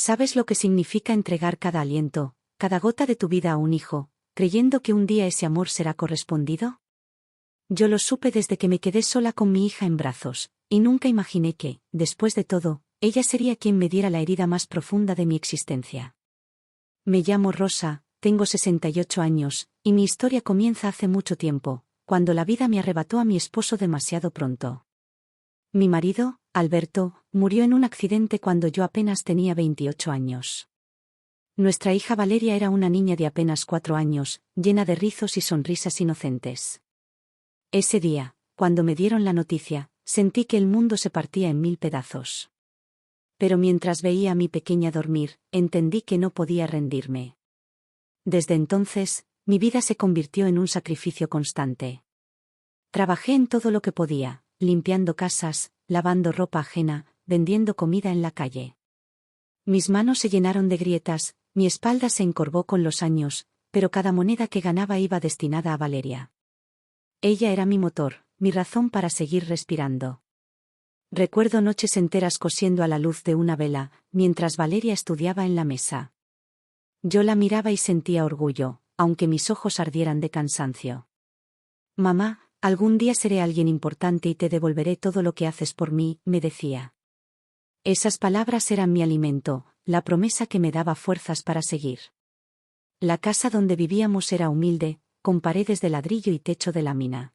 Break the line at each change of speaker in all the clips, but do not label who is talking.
¿Sabes lo que significa entregar cada aliento, cada gota de tu vida a un hijo, creyendo que un día ese amor será correspondido? Yo lo supe desde que me quedé sola con mi hija en brazos, y nunca imaginé que, después de todo, ella sería quien me diera la herida más profunda de mi existencia. Me llamo Rosa, tengo 68 años, y mi historia comienza hace mucho tiempo, cuando la vida me arrebató a mi esposo demasiado pronto. Mi marido, Alberto, murió en un accidente cuando yo apenas tenía 28 años. Nuestra hija Valeria era una niña de apenas 4 años, llena de rizos y sonrisas inocentes. Ese día, cuando me dieron la noticia, sentí que el mundo se partía en 1000 pedazos. Pero mientras veía a mi pequeña dormir, entendí que no podía rendirme. Desde entonces, mi vida se convirtió en un sacrificio constante. Trabajé en todo lo que podía, limpiando casas, lavando ropa ajena, vendiendo comida en la calle. Mis manos se llenaron de grietas, mi espalda se encorvó con los años, pero cada moneda que ganaba iba destinada a Valeria. Ella era mi motor, mi razón para seguir respirando. Recuerdo noches enteras cosiendo a la luz de una vela, mientras Valeria estudiaba en la mesa. Yo la miraba y sentía orgullo, aunque mis ojos ardieran de cansancio. Mamá, algún día seré alguien importante y te devolveré todo lo que haces por mí, me decía. Esas palabras eran mi alimento, la promesa que me daba fuerzas para seguir. La casa donde vivíamos era humilde, con paredes de ladrillo y techo de lámina.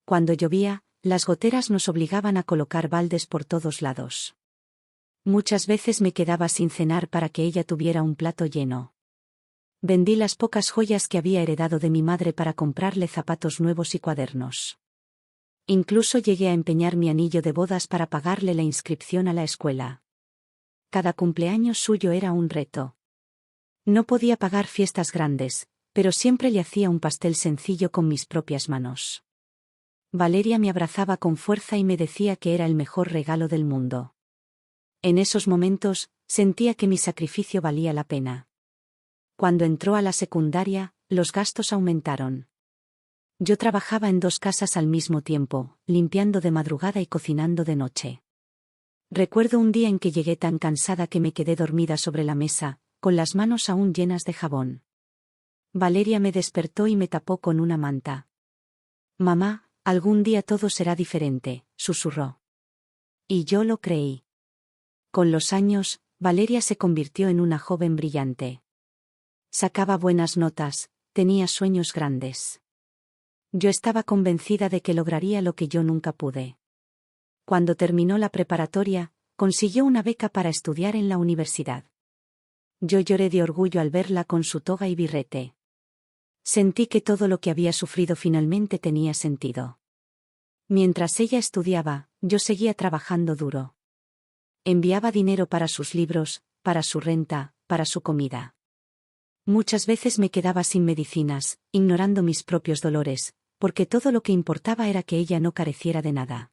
Cuando llovía, las goteras nos obligaban a colocar baldes por todos lados. Muchas veces me quedaba sin cenar para que ella tuviera un plato lleno. Vendí las pocas joyas que había heredado de mi madre para comprarle zapatos nuevos y cuadernos. Incluso llegué a empeñar mi anillo de bodas para pagarle la inscripción a la escuela. Cada cumpleaños suyo era un reto. No podía pagar fiestas grandes, pero siempre le hacía un pastel sencillo con mis propias manos. Valeria me abrazaba con fuerza y me decía que era el mejor regalo del mundo. En esos momentos, sentía que mi sacrificio valía la pena. Cuando entró a la secundaria, los gastos aumentaron. Yo trabajaba en 2 casas al mismo tiempo, limpiando de madrugada y cocinando de noche. Recuerdo un día en que llegué tan cansada que me quedé dormida sobre la mesa, con las manos aún llenas de jabón. Valeria me despertó y me tapó con una manta. Mamá, algún día todo será diferente, susurró. Y yo lo creí. Con los años, Valeria se convirtió en una joven brillante. Sacaba buenas notas, tenía sueños grandes. Yo estaba convencida de que lograría lo que yo nunca pude. Cuando terminó la preparatoria, consiguió una beca para estudiar en la universidad. Yo lloré de orgullo al verla con su toga y birrete. Sentí que todo lo que había sufrido finalmente tenía sentido. Mientras ella estudiaba, yo seguía trabajando duro. Enviaba dinero para sus libros, para su renta, para su comida. Muchas veces me quedaba sin medicinas, ignorando mis propios dolores, porque todo lo que importaba era que ella no careciera de nada.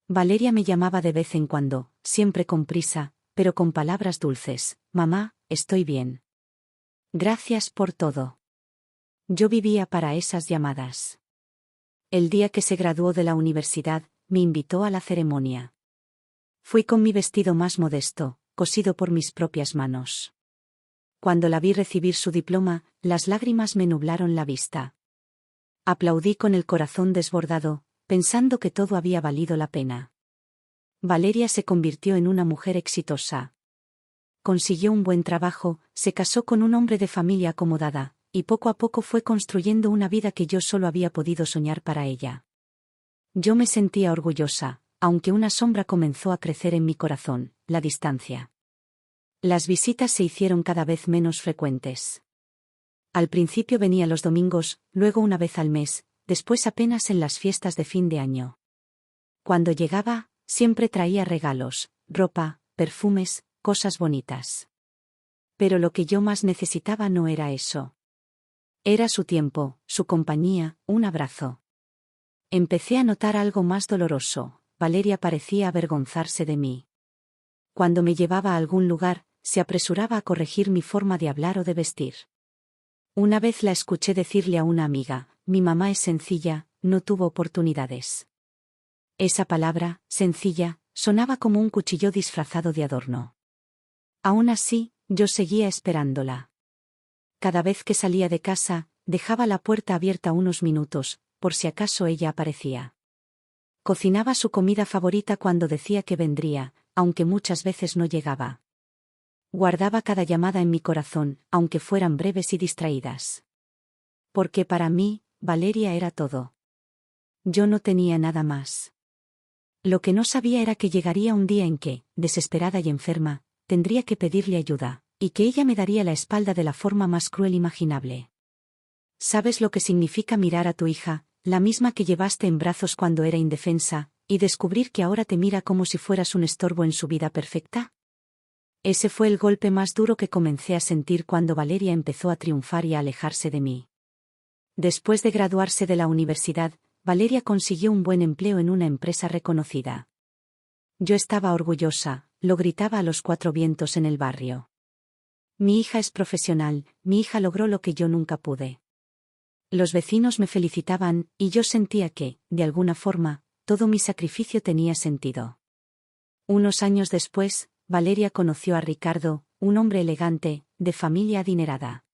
Valeria me llamaba de vez en cuando, siempre con prisa, pero con palabras dulces. Mamá, estoy bien. Gracias por todo. Yo vivía para esas llamadas. El día que se graduó de la universidad, me invitó a la ceremonia. Fui con mi vestido más modesto, cosido por mis propias manos. Cuando la vi recibir su diploma, las lágrimas me nublaron la vista. Aplaudí con el corazón desbordado, pensando que todo había valido la pena. Valeria se convirtió en una mujer exitosa. Consiguió un buen trabajo, se casó con un hombre de familia acomodada, y poco a poco fue construyendo una vida que yo solo había podido soñar para ella. Yo me sentía orgullosa, aunque una sombra comenzó a crecer en mi corazón: la distancia. Las visitas se hicieron cada vez menos frecuentes. Al principio venía los domingos, luego una vez al mes, después apenas en las fiestas de fin de año. Cuando llegaba, siempre traía regalos, ropa, perfumes, cosas bonitas. Pero lo que yo más necesitaba no era eso. Era su tiempo, su compañía, un abrazo. Empecé a notar algo más doloroso: Valeria parecía avergonzarse de mí. Cuando me llevaba a algún lugar, se apresuraba a corregir mi forma de hablar o de vestir. Una vez la escuché decirle a una amiga: mi mamá es sencilla, no tuvo oportunidades. Esa palabra, sencilla, sonaba como un cuchillo disfrazado de adorno. Aún así, yo seguía esperándola. Cada vez que salía de casa, dejaba la puerta abierta unos minutos, por si acaso ella aparecía. Cocinaba su comida favorita cuando decía que vendría, aunque muchas veces no llegaba. Guardaba cada llamada en mi corazón, aunque fueran breves y distraídas. Porque para mí, Valeria era todo. Yo no tenía nada más. Lo que no sabía era que llegaría un día en que, desesperada y enferma, tendría que pedirle ayuda, y que ella me daría la espalda de la forma más cruel imaginable. ¿Sabes lo que significa mirar a tu hija, la misma que llevaste en brazos cuando era indefensa, y descubrir que ahora te mira como si fueras un estorbo en su vida perfecta? Ese fue el golpe más duro que comencé a sentir cuando Valeria empezó a triunfar y a alejarse de mí. Después de graduarse de la universidad, Valeria consiguió un buen empleo en una empresa reconocida. Yo estaba orgullosa, lo gritaba a los cuatro vientos en el barrio. Mi hija es profesional, mi hija logró lo que yo nunca pude. Los vecinos me felicitaban, y yo sentía que, de alguna forma, todo mi sacrificio tenía sentido. Unos años después, Valeria conoció a Ricardo, un hombre elegante, de familia adinerada.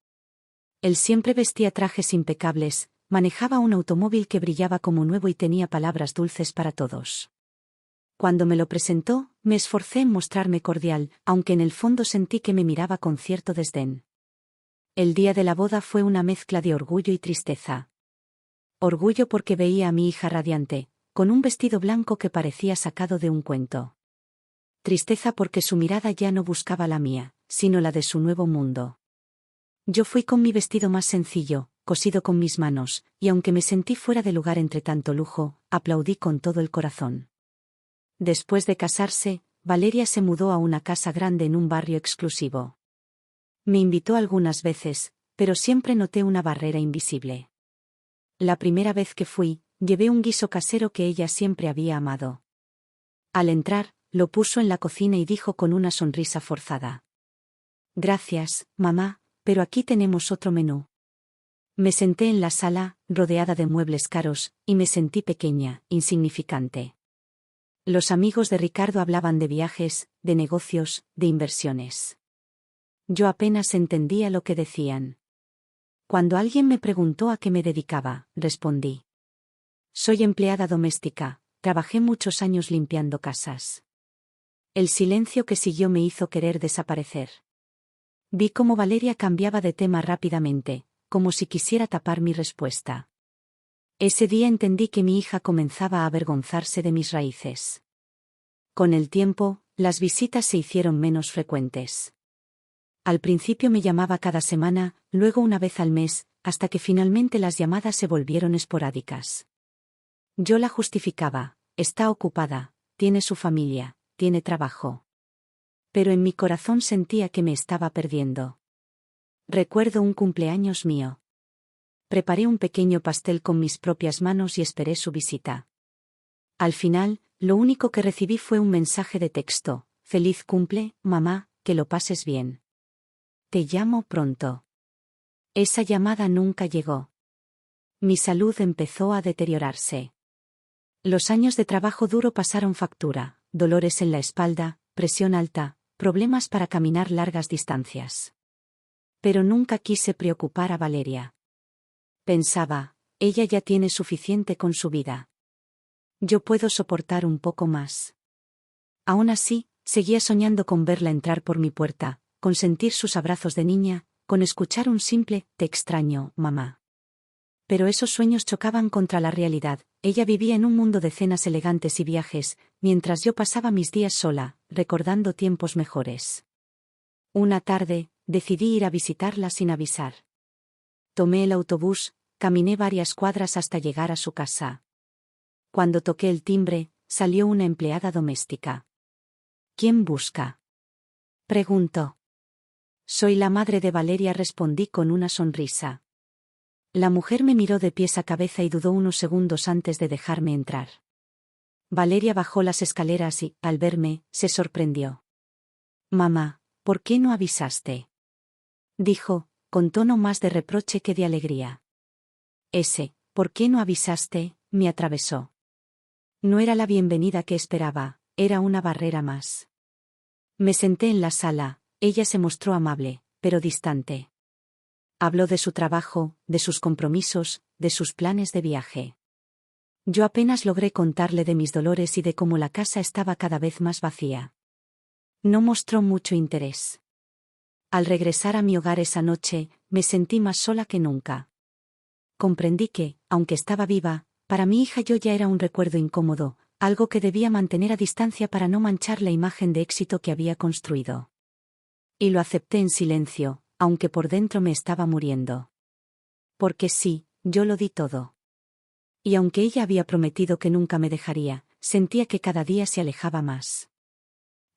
Él siempre vestía trajes impecables, manejaba un automóvil que brillaba como nuevo y tenía palabras dulces para todos. Cuando me lo presentó, me esforcé en mostrarme cordial, aunque en el fondo sentí que me miraba con cierto desdén. El día de la boda fue una mezcla de orgullo y tristeza. Orgullo porque veía a mi hija radiante, con un vestido blanco que parecía sacado de un cuento. Tristeza porque su mirada ya no buscaba la mía, sino la de su nuevo mundo. Yo fui con mi vestido más sencillo, cosido con mis manos, y aunque me sentí fuera de lugar entre tanto lujo, aplaudí con todo el corazón. Después de casarse, Valeria se mudó a una casa grande en un barrio exclusivo. Me invitó algunas veces, pero siempre noté una barrera invisible. La primera vez que fui, llevé un guiso casero que ella siempre había amado. Al entrar, lo puso en la cocina y dijo con una sonrisa forzada: «Gracias, mamá, pero aquí tenemos otro menú». Me senté en la sala, rodeada de muebles caros, y me sentí pequeña, insignificante. Los amigos de Ricardo hablaban de viajes, de negocios, de inversiones. Yo apenas entendía lo que decían. Cuando alguien me preguntó a qué me dedicaba, respondí: «Soy empleada doméstica, trabajé muchos años limpiando casas». El silencio que siguió me hizo querer desaparecer. Vi cómo Valeria cambiaba de tema rápidamente, como si quisiera tapar mi respuesta. Ese día entendí que mi hija comenzaba a avergonzarse de mis raíces. Con el tiempo, las visitas se hicieron menos frecuentes. Al principio me llamaba cada semana, luego una vez al mes, hasta que finalmente las llamadas se volvieron esporádicas. Yo la justificaba: está ocupada, tiene su familia, tiene trabajo. Pero en mi corazón sentía que me estaba perdiendo. Recuerdo un cumpleaños mío. Preparé un pequeño pastel con mis propias manos y esperé su visita. Al final, lo único que recibí fue un mensaje de texto: «Feliz cumple, mamá, que lo pases bien. Te llamo pronto». Esa llamada nunca llegó. Mi salud empezó a deteriorarse. Los años de trabajo duro pasaron factura: dolores en la espalda, presión alta, problemas para caminar largas distancias. Pero nunca quise preocupar a Valeria. Pensaba: ella ya tiene suficiente con su vida. Yo puedo soportar un poco más. Aún así, seguía soñando con verla entrar por mi puerta, con sentir sus abrazos de niña, con escuchar un simple «te extraño, mamá». Pero esos sueños chocaban contra la realidad. Ella vivía en un mundo de cenas elegantes y viajes, mientras yo pasaba mis días sola, recordando tiempos mejores. Una tarde, decidí ir a visitarla sin avisar. Tomé el autobús, caminé varias cuadras hasta llegar a su casa. Cuando toqué el timbre, salió una empleada doméstica. «¿Quién busca?», preguntó. «Soy la madre de Valeria», respondí con una sonrisa. La mujer me miró de pies a cabeza y dudó unos segundos antes de dejarme entrar. Valeria bajó las escaleras y, al verme, se sorprendió. «Mamá, ¿por qué no avisaste?», dijo, con tono más de reproche que de alegría. Ese «¿por qué no avisaste?», me atravesó. No era la bienvenida que esperaba, era una barrera más. Me senté en la sala, Ella se mostró amable, pero distante. Habló de su trabajo, de sus compromisos, de sus planes de viaje. Yo apenas logré contarle de mis dolores y de cómo la casa estaba cada vez más vacía. No mostró mucho interés. Al regresar a mi hogar esa noche, me sentí más sola que nunca. Comprendí que, aunque estaba viva, para mi hija yo ya era un recuerdo incómodo, algo que debía mantener a distancia para no manchar la imagen de éxito que había construido. Y lo acepté en silencio, aunque por dentro me estaba muriendo. Porque sí, yo lo di todo. Y aunque ella había prometido que nunca me dejaría, sentía que cada día se alejaba más.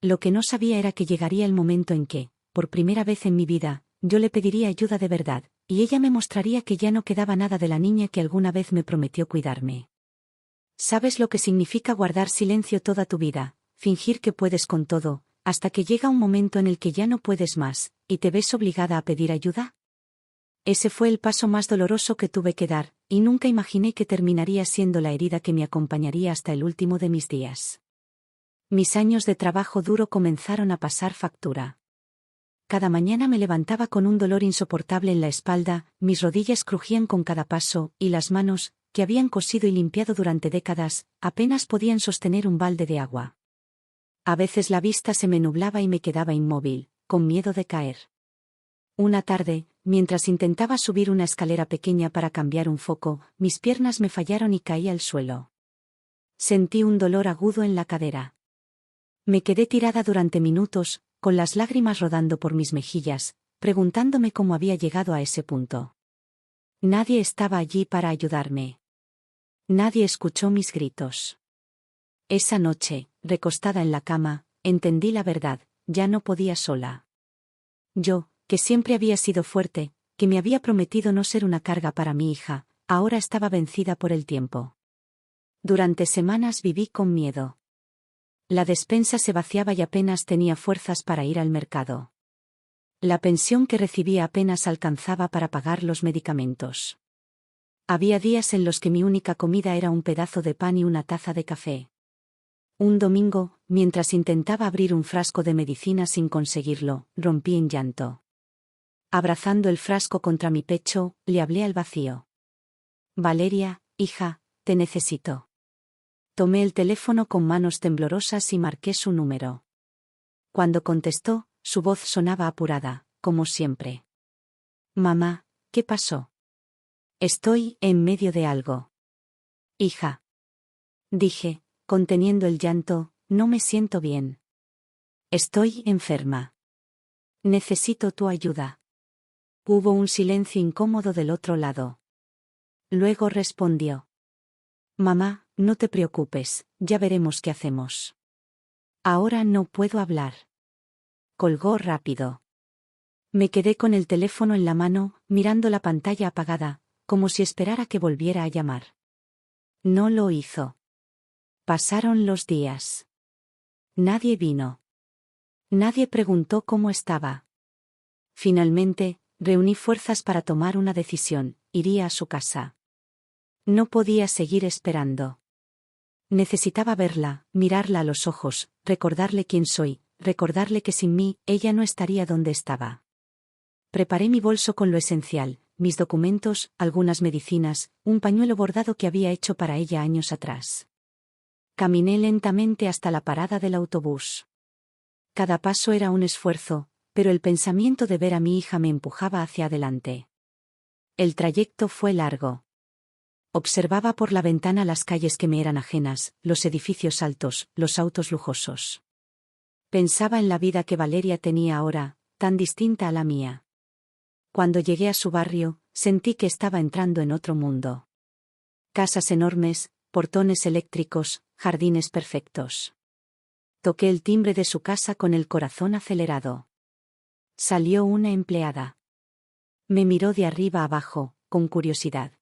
Lo que no sabía era que llegaría el momento en que, por primera vez en mi vida, yo le pediría ayuda de verdad, y ella me mostraría que ya no quedaba nada de la niña que alguna vez me prometió cuidarme. ¿Sabes lo que significa guardar silencio toda tu vida, fingir que puedes con todo, hasta que llega un momento en el que ya no puedes más, y te ves obligada a pedir ayuda? Ese fue el paso más doloroso que tuve que dar, y nunca imaginé que terminaría siendo la herida que me acompañaría hasta el último de mis días. Mis años de trabajo duro comenzaron a pasar factura. Cada mañana me levantaba con un dolor insoportable en la espalda, mis rodillas crujían con cada paso, y las manos, que habían cosido y limpiado durante décadas, apenas podían sostener un balde de agua. A veces la vista se me nublaba y me quedaba inmóvil, con miedo de caer. Una tarde, mientras intentaba subir una escalera pequeña para cambiar un foco, mis piernas me fallaron y caí al suelo. Sentí un dolor agudo en la cadera. Me quedé tirada durante minutos, con las lágrimas rodando por mis mejillas, preguntándome cómo había llegado a ese punto. Nadie estaba allí para ayudarme. Nadie escuchó mis gritos. Esa noche, recostada en la cama, entendí la verdad, ya no podía sola. Yo, que siempre había sido fuerte, que me había prometido no ser una carga para mi hija, ahora estaba vencida por el tiempo. Durante semanas viví con miedo. La despensa se vaciaba y apenas tenía fuerzas para ir al mercado. La pensión que recibía apenas alcanzaba para pagar los medicamentos. Había días en los que mi única comida era un pedazo de pan y una taza de café. Un domingo, mientras intentaba abrir un frasco de medicina sin conseguirlo, rompí en llanto. Abrazando el frasco contra mi pecho, le hablé al vacío. Valeria, hija, te necesito. Tomé el teléfono con manos temblorosas y marqué su número. Cuando contestó, su voz sonaba apurada, como siempre. Mamá, ¿qué pasó? Estoy en medio de algo. Hija. Dije, conteniendo el llanto, no me siento bien. Estoy enferma. Necesito tu ayuda. Hubo un silencio incómodo del otro lado. Luego respondió. Mamá, no te preocupes, ya veremos qué hacemos. Ahora no puedo hablar. Colgó rápido. Me quedé con el teléfono en la mano, mirando la pantalla apagada, como si esperara que volviera a llamar. No lo hizo. Pasaron los días. Nadie vino. Nadie preguntó cómo estaba. Finalmente, reuní fuerzas para tomar una decisión, iría a su casa. No podía seguir esperando. Necesitaba verla, mirarla a los ojos, recordarle quién soy, recordarle que sin mí, ella no estaría donde estaba. Preparé mi bolso con lo esencial, mis documentos, algunas medicinas, un pañuelo bordado que había hecho para ella años atrás. Caminé lentamente hasta la parada del autobús. Cada paso era un esfuerzo, pero el pensamiento de ver a mi hija me empujaba hacia adelante. El trayecto fue largo. Observaba por la ventana las calles que me eran ajenas, los edificios altos, los autos lujosos. Pensaba en la vida que Valeria tenía ahora, tan distinta a la mía. Cuando llegué a su barrio, sentí que estaba entrando en otro mundo. Casas enormes, portones eléctricos, jardines perfectos. Toqué el timbre de su casa con el corazón acelerado. Salió una empleada. Me miró de arriba abajo, con curiosidad.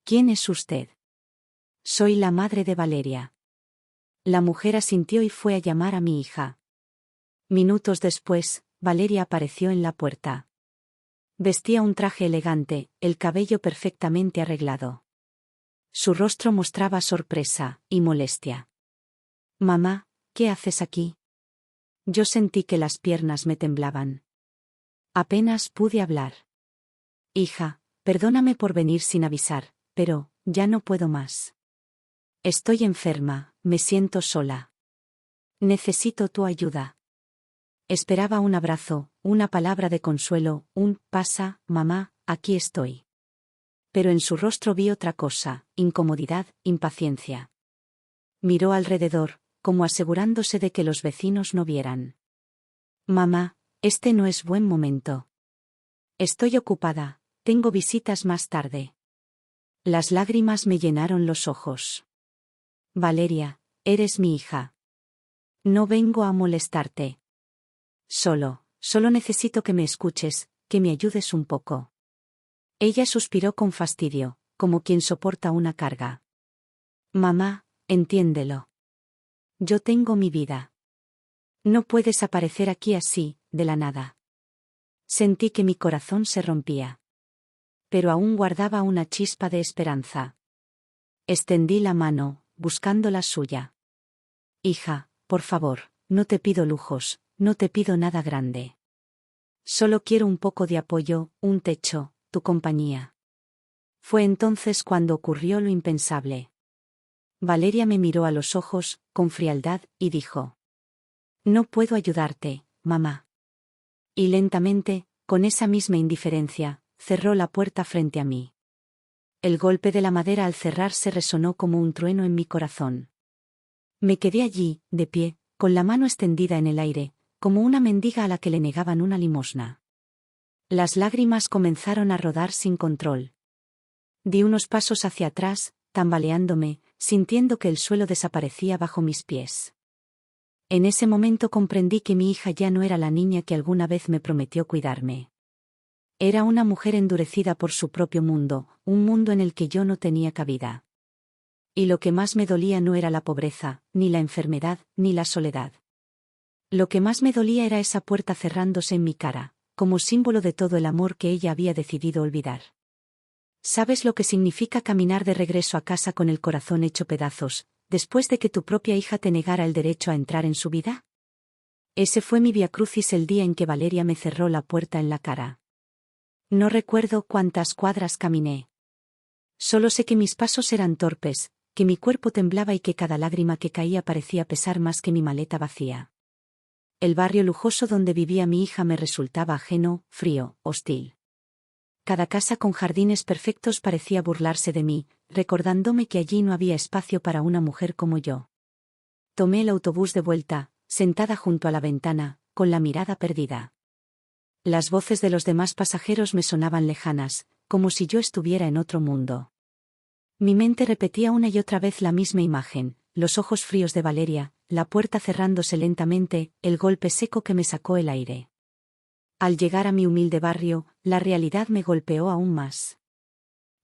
¿Quién es usted? Soy la madre de Valeria. La mujer asintió y fue a llamar a mi hija. Minutos después, Valeria apareció en la puerta. Vestía un traje elegante, el cabello perfectamente arreglado. Su rostro mostraba sorpresa y molestia. Mamá, ¿qué haces aquí? Yo sentí que las piernas me temblaban. Apenas pude hablar. Hija, perdóname por venir sin avisar, pero, ya no puedo más. Estoy enferma, me siento sola. Necesito tu ayuda. Esperaba un abrazo, una palabra de consuelo, un «pasa, mamá, aquí estoy». Pero en su rostro vi otra cosa, incomodidad, impaciencia. Miró alrededor, como asegurándose de que los vecinos no vieran. Mamá, este no es buen momento. Estoy ocupada, tengo visitas más tarde. Las lágrimas me llenaron los ojos. Valeria, eres mi hija. No vengo a molestarte. Solo necesito que me escuches, que me ayudes un poco. Ella suspiró con fastidio, como quien soporta una carga. Mamá, entiéndelo. Yo tengo mi vida. No puedes aparecer aquí así, de la nada. Sentí que mi corazón se rompía. Pero aún guardaba una chispa de esperanza. Extendí la mano, buscando la suya. Hija, por favor, no te pido lujos, no te pido nada grande. Solo quiero un poco de apoyo, un techo, tu compañía. Fue entonces cuando ocurrió lo impensable. Valeria me miró a los ojos, con frialdad, y dijo: No puedo ayudarte, mamá. Y lentamente, con esa misma indiferencia, cerró la puerta frente a mí. El golpe de la madera al cerrarse resonó como un trueno en mi corazón. Me quedé allí, de pie, con la mano extendida en el aire, como una mendiga a la que le negaban una limosna. Las lágrimas comenzaron a rodar sin control. Di unos pasos hacia atrás, tambaleándome, sintiendo que el suelo desaparecía bajo mis pies. En ese momento comprendí que mi hija ya no era la niña que alguna vez me prometió cuidarme. Era una mujer endurecida por su propio mundo, un mundo en el que yo no tenía cabida. Y lo que más me dolía no era la pobreza, ni la enfermedad, ni la soledad. Lo que más me dolía era esa puerta cerrándose en mi cara, como símbolo de todo el amor que ella había decidido olvidar. ¿Sabes lo que significa caminar de regreso a casa con el corazón hecho pedazos, después de que tu propia hija te negara el derecho a entrar en su vida? Ese fue mi viacrucis el día en que Valeria me cerró la puerta en la cara. No recuerdo cuántas cuadras caminé. Solo sé que mis pasos eran torpes, que mi cuerpo temblaba y que cada lágrima que caía parecía pesar más que mi maleta vacía. El barrio lujoso donde vivía mi hija me resultaba ajeno, frío, hostil. Cada casa con jardines perfectos parecía burlarse de mí, recordándome que allí no había espacio para una mujer como yo. Tomé el autobús de vuelta, sentada junto a la ventana, con la mirada perdida. Las voces de los demás pasajeros me sonaban lejanas, como si yo estuviera en otro mundo. Mi mente repetía una y otra vez la misma imagen, los ojos fríos de Valeria, la puerta cerrándose lentamente, el golpe seco que me sacó el aire. Al llegar a mi humilde barrio, la realidad me golpeó aún más.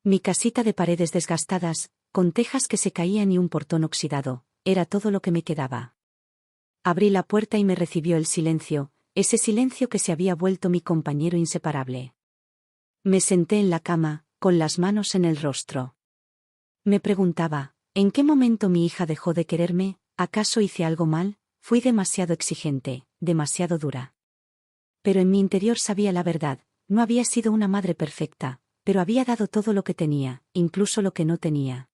Mi casita de paredes desgastadas, con tejas que se caían y un portón oxidado, era todo lo que me quedaba. Abrí la puerta y me recibió el silencio, ese silencio que se había vuelto mi compañero inseparable. Me senté en la cama, con las manos en el rostro. Me preguntaba, ¿en qué momento mi hija dejó de quererme? ¿Acaso hice algo mal? Fui demasiado exigente, demasiado dura. Pero en mi interior sabía la verdad, no había sido una madre perfecta, pero había dado todo lo que tenía, incluso lo que no tenía.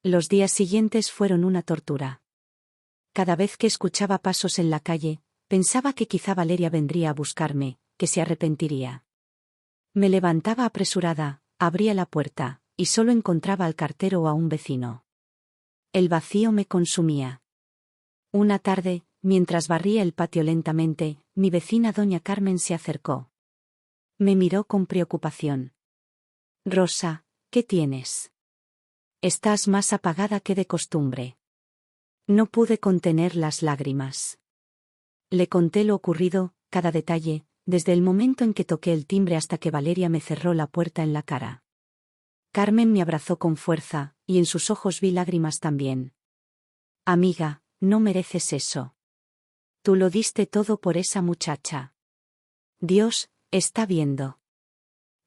Los días siguientes fueron una tortura. Cada vez que escuchaba pasos en la calle, pensaba que quizá Valeria vendría a buscarme, que se arrepentiría. Me levantaba apresurada, abría la puerta, y solo encontraba al cartero o a un vecino. El vacío me consumía. Una tarde, mientras barría el patio lentamente, mi vecina doña Carmen se acercó. Me miró con preocupación. Rosa, ¿qué tienes? Estás más apagada que de costumbre. No pude contener las lágrimas. Le conté lo ocurrido, cada detalle, desde el momento en que toqué el timbre hasta que Valeria me cerró la puerta en la cara. Carmen me abrazó con fuerza, y en sus ojos vi lágrimas también. Amiga, no mereces eso. Tú lo diste todo por esa muchacha. Dios, está viendo.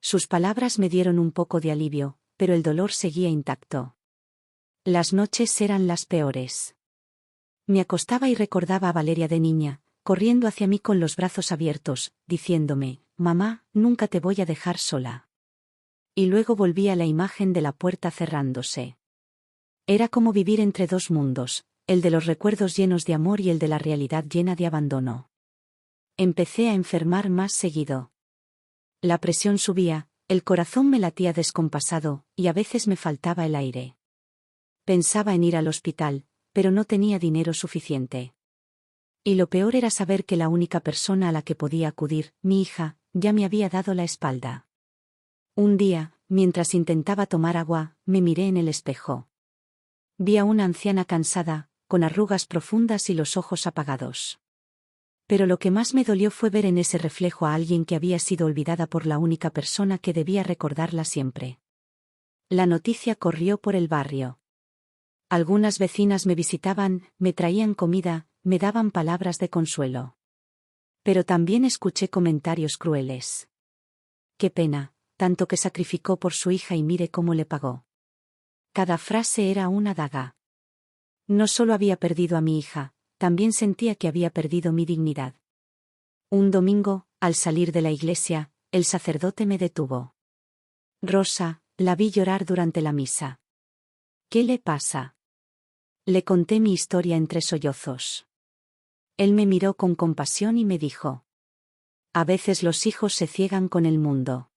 Sus palabras me dieron un poco de alivio, pero el dolor seguía intacto. Las noches eran las peores. Me acostaba y recordaba a Valeria de niña, corriendo hacia mí con los brazos abiertos, diciéndome, «Mamá, nunca te voy a dejar sola». Y luego volví a la imagen de la puerta cerrándose. Era como vivir entre dos mundos, el de los recuerdos llenos de amor y el de la realidad llena de abandono. Empecé a enfermar más seguido. La presión subía, el corazón me latía descompasado, y a veces me faltaba el aire. Pensaba en ir al hospital, pero no tenía dinero suficiente. Y lo peor era saber que la única persona a la que podía acudir, mi hija, ya me había dado la espalda. Un día, mientras intentaba tomar agua, me miré en el espejo. Vi a una anciana cansada, con arrugas profundas y los ojos apagados. Pero lo que más me dolió fue ver en ese reflejo a alguien que había sido olvidada por la única persona que debía recordarla siempre. La noticia corrió por el barrio. Algunas vecinas me visitaban, me traían comida, me daban palabras de consuelo. Pero también escuché comentarios crueles. «Qué pena, tanto que sacrificó por su hija y mire cómo le pagó». Cada frase era una daga. No solo había perdido a mi hija, también sentía que había perdido mi dignidad. Un domingo, al salir de la iglesia, el sacerdote me detuvo. «Rosa», la vi llorar durante la misa. «¿Qué le pasa?». Le conté mi historia entre sollozos. Él me miró con compasión y me dijo: «A veces los hijos se ciegan con el mundo.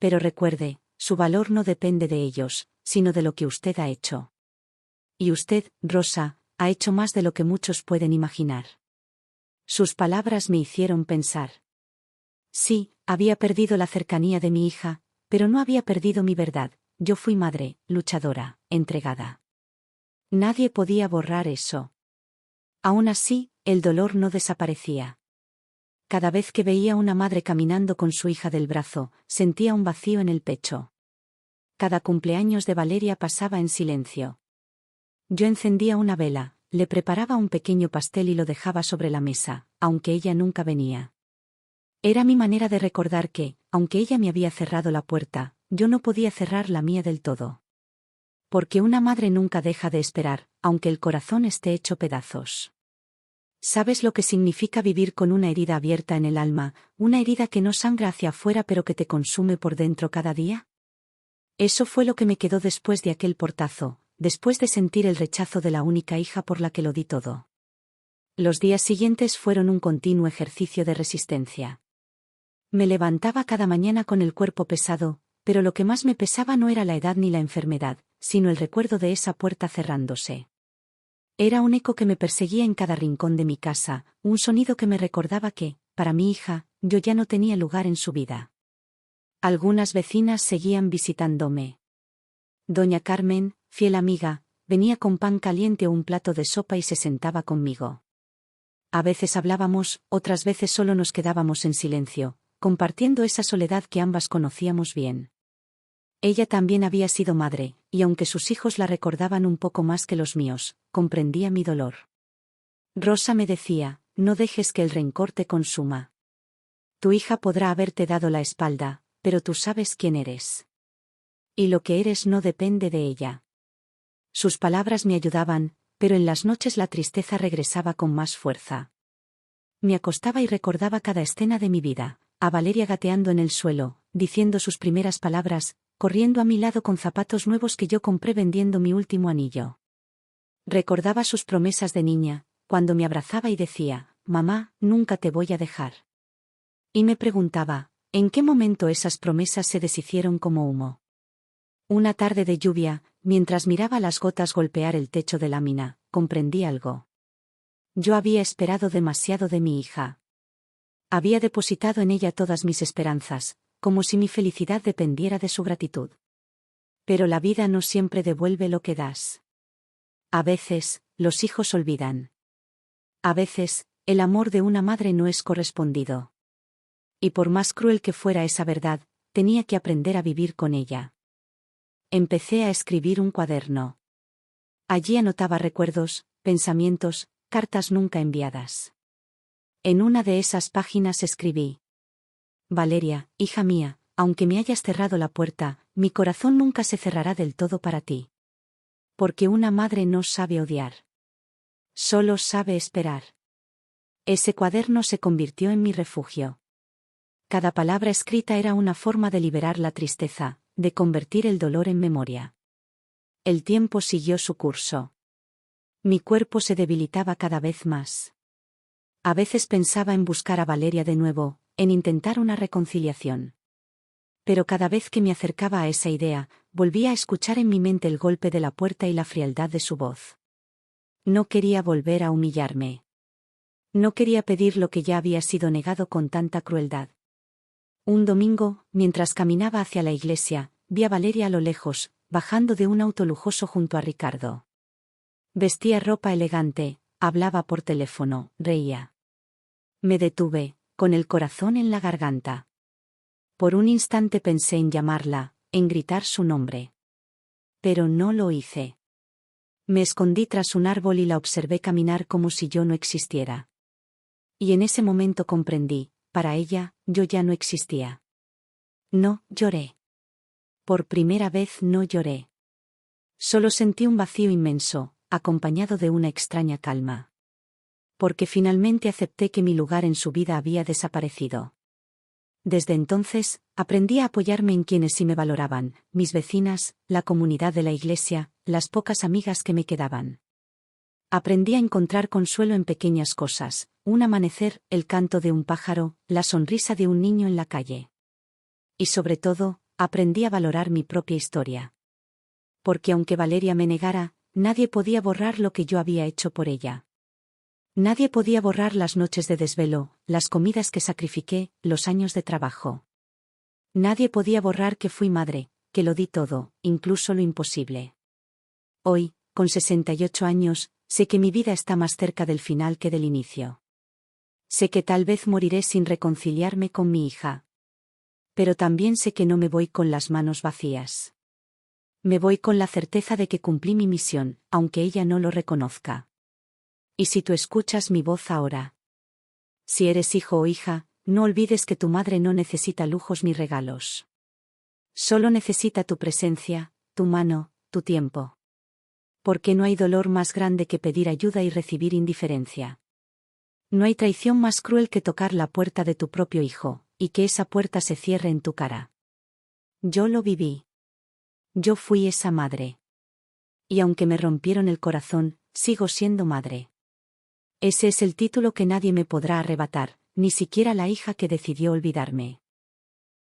Pero recuerde, su valor no depende de ellos, sino de lo que usted ha hecho. Y usted, Rosa, ha hecho más de lo que muchos pueden imaginar». Sus palabras me hicieron pensar. Sí, había perdido la cercanía de mi hija, pero no había perdido mi verdad. Yo fui madre, luchadora, entregada. Nadie podía borrar eso. Aún así, el dolor no desaparecía. Cada vez que veía a una madre caminando con su hija del brazo, sentía un vacío en el pecho. Cada cumpleaños de Valeria pasaba en silencio. Yo encendía una vela, le preparaba un pequeño pastel y lo dejaba sobre la mesa, aunque ella nunca venía. Era mi manera de recordar que, aunque ella me había cerrado la puerta, yo no podía cerrar la mía del todo. Porque una madre nunca deja de esperar, aunque el corazón esté hecho pedazos. ¿Sabes lo que significa vivir con una herida abierta en el alma, una herida que no sangra hacia afuera pero que te consume por dentro cada día? Eso fue lo que me quedó después de aquel portazo, después de sentir el rechazo de la única hija por la que lo di todo. Los días siguientes fueron un continuo ejercicio de resistencia. Me levantaba cada mañana con el cuerpo pesado, pero lo que más me pesaba no era la edad ni la enfermedad, sino el recuerdo de esa puerta cerrándose. Era un eco que me perseguía en cada rincón de mi casa, un sonido que me recordaba que, para mi hija, yo ya no tenía lugar en su vida. Algunas vecinas seguían visitándome. Doña Carmen, fiel amiga, venía con pan caliente o un plato de sopa y se sentaba conmigo. A veces hablábamos, otras veces solo nos quedábamos en silencio, compartiendo esa soledad que ambas conocíamos bien. Ella también había sido madre, y aunque sus hijos la recordaban un poco más que los míos, comprendía mi dolor. Rosa me decía: «No dejes que el rencor te consuma. Tu hija podrá haberte dado la espalda, pero tú sabes quién eres. Y lo que eres no depende de ella». Sus palabras me ayudaban, pero en las noches la tristeza regresaba con más fuerza. Me acostaba y recordaba cada escena de mi vida, a Valeria gateando en el suelo, diciendo sus primeras palabras, corriendo a mi lado con zapatos nuevos que yo compré vendiendo mi último anillo. Recordaba sus promesas de niña, cuando me abrazaba y decía: «Mamá, nunca te voy a dejar». Y me preguntaba, ¿en qué momento esas promesas se deshicieron como humo? Una tarde de lluvia, mientras miraba las gotas golpear el techo de lámina, comprendí algo. Yo había esperado demasiado de mi hija. Había depositado en ella todas mis esperanzas, como si mi felicidad dependiera de su gratitud. Pero la vida no siempre devuelve lo que das. A veces, los hijos olvidan. A veces, el amor de una madre no es correspondido. Y por más cruel que fuera esa verdad, tenía que aprender a vivir con ella. Empecé a escribir un cuaderno. Allí anotaba recuerdos, pensamientos, cartas nunca enviadas. En una de esas páginas escribí: «Valeria, hija mía, aunque me hayas cerrado la puerta, mi corazón nunca se cerrará del todo para ti. Porque una madre no sabe odiar. Solo sabe esperar». Ese cuaderno se convirtió en mi refugio. Cada palabra escrita era una forma de liberar la tristeza, de convertir el dolor en memoria. El tiempo siguió su curso. Mi cuerpo se debilitaba cada vez más. A veces pensaba en buscar a Valeria de nuevo, en intentar una reconciliación. Pero cada vez que me acercaba a esa idea, volvía a escuchar en mi mente el golpe de la puerta y la frialdad de su voz. No quería volver a humillarme. No quería pedir lo que ya había sido negado con tanta crueldad. Un domingo, mientras caminaba hacia la iglesia, vi a Valeria a lo lejos, bajando de un auto lujoso junto a Ricardo. Vestía ropa elegante, hablaba por teléfono, reía. Me detuve, con el corazón en la garganta. Por un instante pensé en llamarla, en gritar su nombre. Pero no lo hice. Me escondí tras un árbol y la observé caminar como si yo no existiera. Y en ese momento comprendí, para ella, yo ya no existía. No, lloré. Por primera vez no lloré. Solo sentí un vacío inmenso, acompañado de una extraña calma. Porque finalmente acepté que mi lugar en su vida había desaparecido. Desde entonces, aprendí a apoyarme en quienes sí me valoraban, mis vecinas, la comunidad de la iglesia, las pocas amigas que me quedaban. Aprendí a encontrar consuelo en pequeñas cosas, un amanecer, el canto de un pájaro, la sonrisa de un niño en la calle. Y sobre todo, aprendí a valorar mi propia historia. Porque aunque Valeria me negara, nadie podía borrar lo que yo había hecho por ella. Nadie podía borrar las noches de desvelo, las comidas que sacrifiqué, los años de trabajo. Nadie podía borrar que fui madre, que lo di todo, incluso lo imposible. Hoy, con 68 años, sé que mi vida está más cerca del final que del inicio. Sé que tal vez moriré sin reconciliarme con mi hija. Pero también sé que no me voy con las manos vacías. Me voy con la certeza de que cumplí mi misión, aunque ella no lo reconozca. Y si tú escuchas mi voz ahora. Si eres hijo o hija, no olvides que tu madre no necesita lujos ni regalos. Solo necesita tu presencia, tu mano, tu tiempo. Porque no hay dolor más grande que pedir ayuda y recibir indiferencia. No hay traición más cruel que tocar la puerta de tu propio hijo, y que esa puerta se cierre en tu cara. Yo lo viví. Yo fui esa madre. Y aunque me rompieron el corazón, sigo siendo madre. Ese es el título que nadie me podrá arrebatar, ni siquiera la hija que decidió olvidarme.